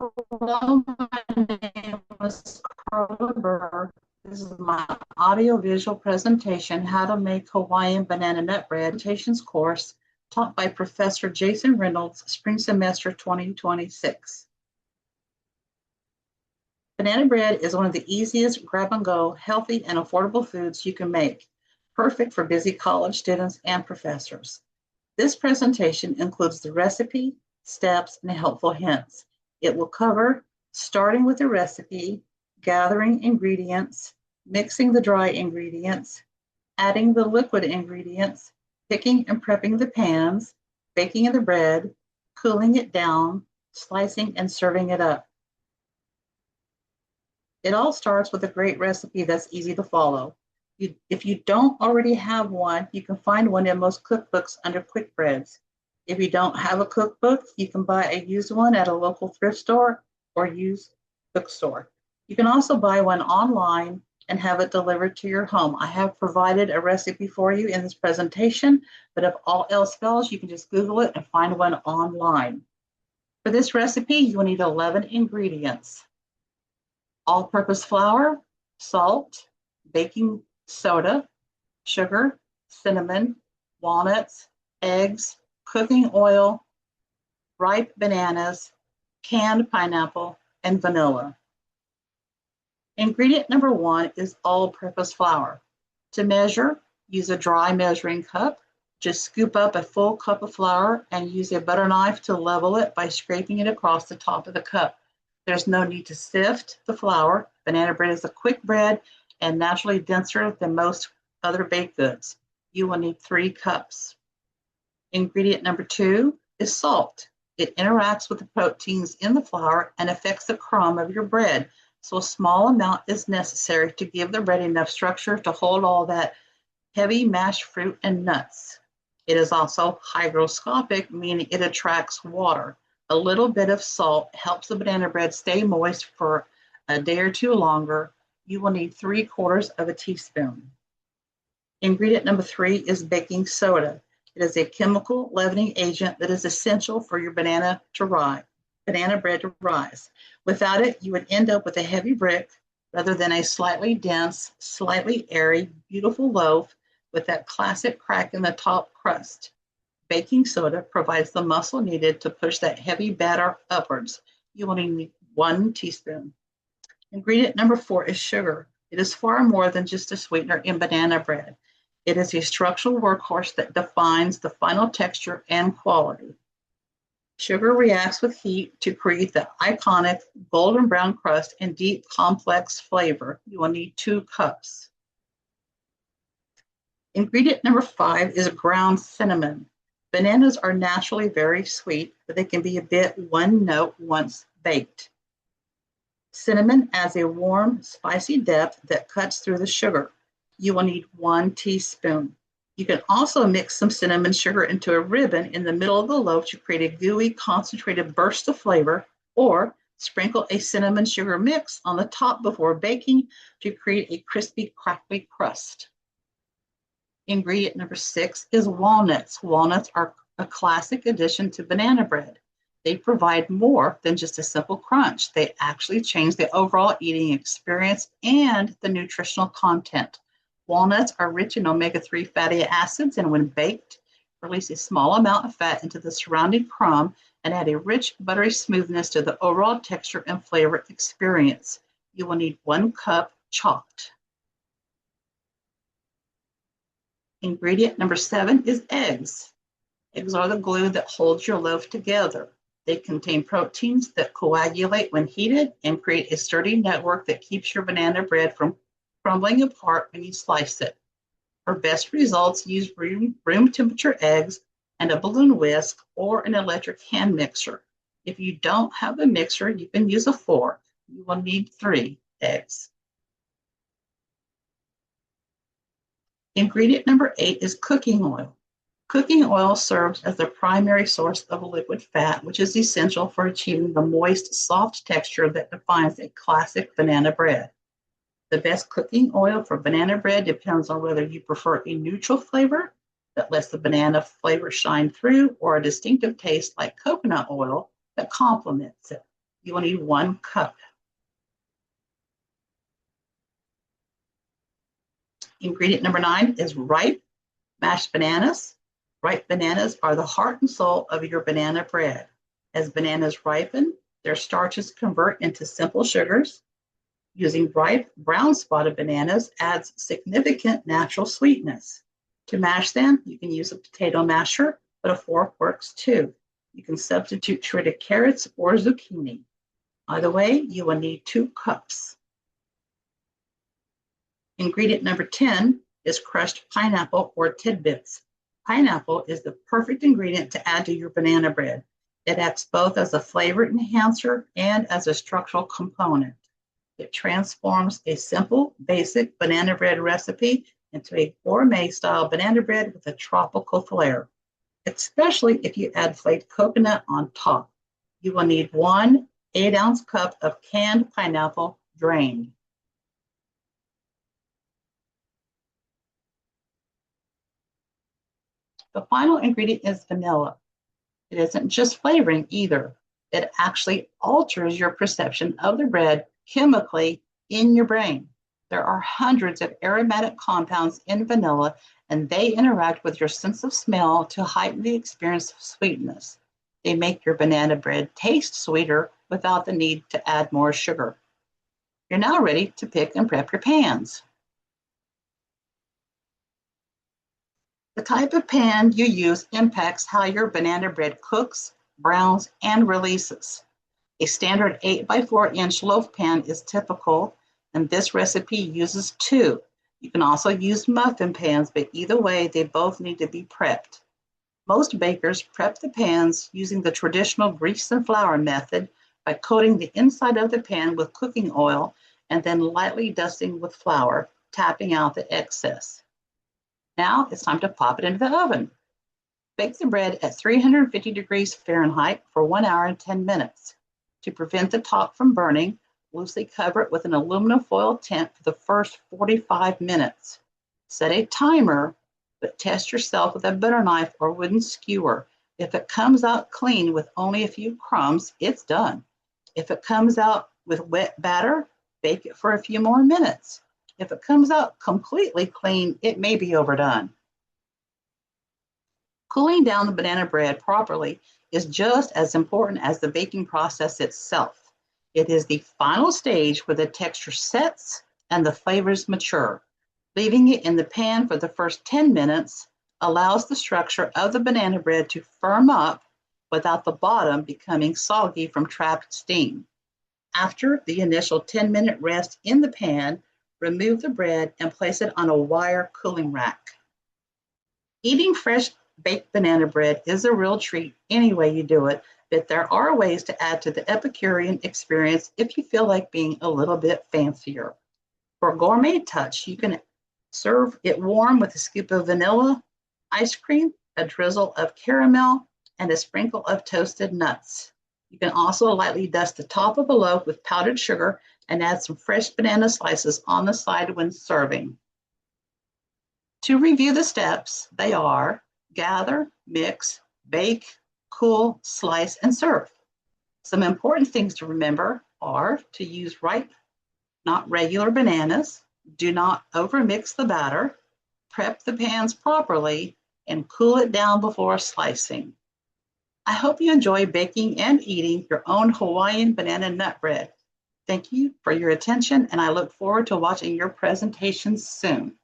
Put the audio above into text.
Hello, my name is Carla Burr. This is my audio-visual presentation, How to Make Hawaiian Banana Nut Bread presentations course taught by Professor Jason Reynolds, spring semester 2026. Banana bread is one of the easiest grab-and-go, healthy, and affordable foods you can make, perfect for busy college students and professors. This presentation includes the recipe, steps, and helpful hints. It will cover starting with the recipe, gathering ingredients, mixing the dry ingredients, adding the liquid ingredients, picking and prepping the pans, baking the bread, cooling it down, slicing and serving it up. It all starts with a great recipe that's easy to follow. If you don't already have one, you can find one in most cookbooks under quick breads. If you don't have a cookbook, you can buy a used one at a local thrift store or used bookstore. You can also buy one online and have it delivered to your home. I have provided a recipe for you in this presentation, but if all else fails, you can just Google it and find one online. For this recipe, you will need 11 ingredients: all-purpose flour, salt, baking soda, sugar, cinnamon, walnuts, eggs, cooking oil, ripe bananas, canned pineapple, and vanilla. Ingredient number 1 is all-purpose flour. To measure, use a dry measuring cup. Just scoop up a full cup of flour and use a butter knife to level it by scraping it across the top of the cup. There's no need to sift the flour. Banana bread is a quick bread and naturally denser than most other baked goods. You will need 3 cups. Ingredient number 2 is salt. It interacts with the proteins in the flour and affects the crumb of your bread, so a small amount is necessary to give the bread enough structure to hold all that heavy mashed fruit and nuts. It is also hygroscopic, meaning it attracts water. A little bit of salt helps the banana bread stay moist for a day or two longer. You will need 3/4 of a teaspoon. Ingredient number 3 is baking soda. It is a chemical leavening agent that is essential for your banana bread to rise. Without it, you would end up with a heavy brick rather than a slightly dense, slightly airy, beautiful loaf with that classic crack in the top crust. Baking soda provides the muscle needed to push that heavy batter upwards. You will need 1 teaspoon. Ingredient number 4 is sugar. It is far more than just a sweetener in banana bread. It is a structural workhorse that defines the final texture and quality. Sugar reacts with heat to create the iconic golden brown crust and deep, complex flavor. You will need 2 cups. Ingredient number 5 is ground cinnamon. Bananas are naturally very sweet, but they can be a bit one note once baked. Cinnamon adds a warm, spicy depth that cuts through the sugar. You will need 1 teaspoon. You can also mix some cinnamon sugar into a ribbon in the middle of the loaf to create a gooey, concentrated burst of flavor, or sprinkle a cinnamon sugar mix on the top before baking to create a crispy, crackly crust. Ingredient number 6 is walnuts. Walnuts are a classic addition to banana bread. They provide more than just a simple crunch. They actually change the overall eating experience and the nutritional content. Walnuts are rich in omega-3 fatty acids, and when baked, release a small amount of fat into the surrounding crumb and add a rich, buttery smoothness to the overall texture and flavor experience. You will need 1 cup chopped. Ingredient number 7 is eggs. Eggs are the glue that holds your loaf together. They contain proteins that coagulate when heated and create a sturdy network that keeps your banana bread from crumbling apart when you slice it. For best results, use room temperature eggs and a balloon whisk or an electric hand mixer. If you don't have a mixer, you can use a fork. You will need 3 eggs. Ingredient number 8 is cooking oil. Cooking oil serves as the primary source of liquid fat, which is essential for achieving the moist, soft texture that defines a classic banana bread. The best cooking oil for banana bread depends on whether you prefer a neutral flavor that lets the banana flavor shine through or a distinctive taste like coconut oil that complements it. You will need 1 cup. Ingredient number 9 is ripe mashed bananas. Ripe bananas are the heart and soul of your banana bread. As bananas ripen, their starches convert into simple sugars. Using ripe brown spotted bananas adds significant natural sweetness. To mash them, you can use a potato masher, but a fork works too. You can substitute shredded carrots or zucchini. Either way, you will need 2 cups. Ingredient number 10 is crushed pineapple or tidbits. Pineapple is the perfect ingredient to add to your banana bread. It acts both as a flavor enhancer and as a structural component. It transforms a simple, basic banana bread recipe into a gourmet-style banana bread with a tropical flair, especially if you add flaked coconut on top. You will need 1 8-ounce cup of canned pineapple drained. The final ingredient is vanilla. It isn't just flavoring either. It actually alters your perception of the bread chemically in your brain. There are hundreds of aromatic compounds in vanilla, and they interact with your sense of smell to heighten the experience of sweetness. They make your banana bread taste sweeter without the need to add more sugar. You're now ready to pick and prep your pans. The type of pan you use impacts how your banana bread cooks, browns, and releases. A standard 8x4-inch loaf pan is typical, and this recipe uses 2. You can also use muffin pans, but either way, they both need to be prepped. Most bakers prep the pans using the traditional grease and flour method by coating the inside of the pan with cooking oil and then lightly dusting with flour, tapping out the excess. Now it's time to pop it into the oven. Bake the bread at 350 degrees Fahrenheit for 1 hour and 10 minutes. To prevent the top from burning, loosely cover it with an aluminum foil tent for the first 45 minutes. Set a timer, but test yourself with a butter knife or wooden skewer. If it comes out clean with only a few crumbs, it's done. If it comes out with wet batter, bake it for a few more minutes. If it comes out completely clean, it may be overdone. Cooling down the banana bread properly is just as important as the baking process itself. It is the final stage where the texture sets and the flavors mature. Leaving it in the pan for the first 10 minutes allows the structure of the banana bread to firm up without the bottom becoming soggy from trapped steam. After the initial 10-minute rest in the pan, remove the bread and place it on a wire cooling rack. Eating fresh baked banana bread is a real treat any way you do it, but there are ways to add to the Epicurean experience if you feel like being a little bit fancier. For a gourmet touch, you can serve it warm with a scoop of vanilla, ice cream, a drizzle of caramel, and a sprinkle of toasted nuts. You can also lightly dust the top of a loaf with powdered sugar and add some fresh banana slices on the side when serving. To review the steps, they are gather, mix, bake, cool, slice, and serve. Some important things to remember are to use ripe, not regular bananas, do not overmix the batter, prep the pans properly, and cool it down before slicing. I hope you enjoy baking and eating your own Hawaiian banana nut bread. Thank you for your attention, and I look forward to watching your presentations soon.